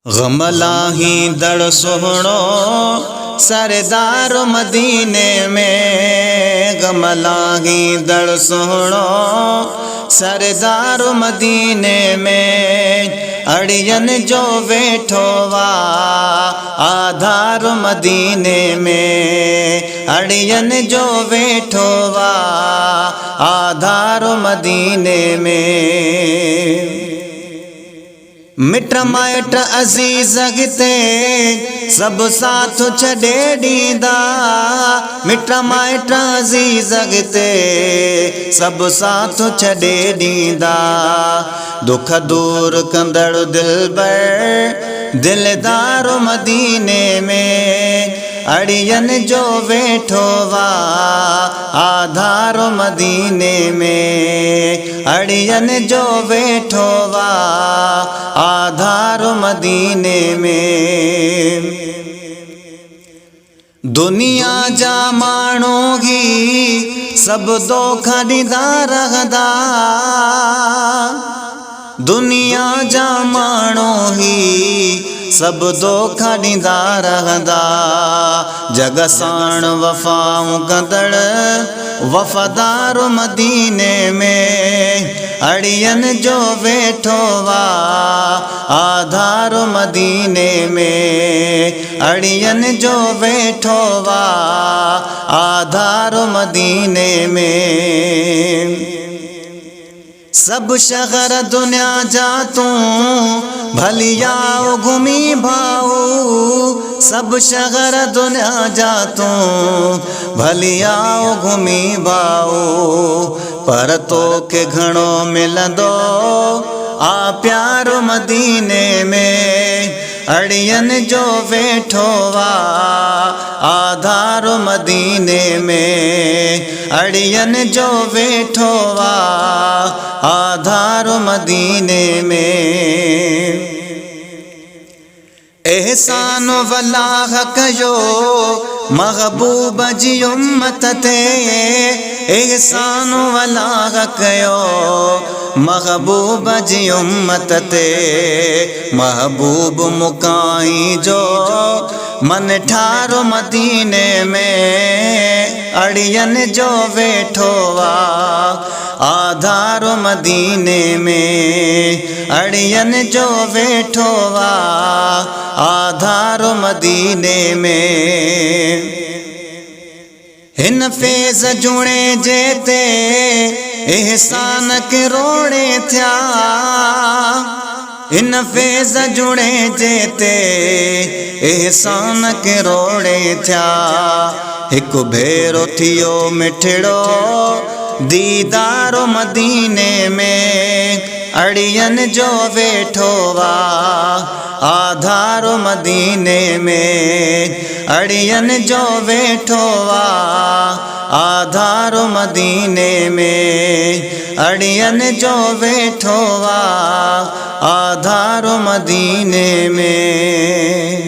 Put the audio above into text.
गमलाही दड़ सोहणो सरदार मदीने में। गमलाही दड़ सोहणो सरदार मदीने में। अड़ियन जो वेठो वा आधार मदीने में। अड़ियन जो वेठो वा आधार मदीने में। मिट माइट अज़ीज़ अॻिते सब साथ छॾे ॾींदा। मिट माइट अज़ीज़ अॻिते सब साथ छॾे ॾींदा। दुख दूर कंदड़ दिलबर दिलदार मदीने में। अड़ियन जो वेठो वा आधार मदीने में। अड़ियन जो वेठो वा आधार मदीने में। दुनिया जा माण्हू ही सब दोखा ॾींदा रहंदा। दुनिया जा माण्हू ही सब दोखा ॾींदा रहंदा। जग साण वफ़ाऊं कंदड़ वफ़ादार मदीने में। अड़ियन जो वेठो वा आधार मदीने में। अड़ियन जो वेठो वा आधार मदीने में। सब शहर दुनिया जा तूं भलियाओ घुमी भाऊ। सब शहर दुनिया जा तूं भलियाओ घुमी भाऊ। पर तो के घणो मिलंदो आ प्यार मदीने में। अड़ियन जो वेठो वा आधार मदीने में। अड़ियन जो वेठो वा आधार मदीने में। एहसान वलाह कयो महबूब जी उम्मत ते। एहसान वलाह कयो महबूब जी उम्मत ते। महबूब मुकाई जो मन ठारो मदीने में। अड़ियन जो वेठो वा आधार मदीने में। अड़ियन जो वेठो वा आधार मदीने में। हिन फेज़ जुणे जेते एहसान किरोड़े थिया। हिन फेज़ जुणे जेते एहसान किरोड़े थिया। हिकु भेरो थियो मिठड़ो दीदार मदीने में। अड़ियन जो वेठो वा आधार मदीने में। अड़ियन जो वेठो वा आधार मदीने में। अड़ियन जो वेठो वा आधार मदीने में।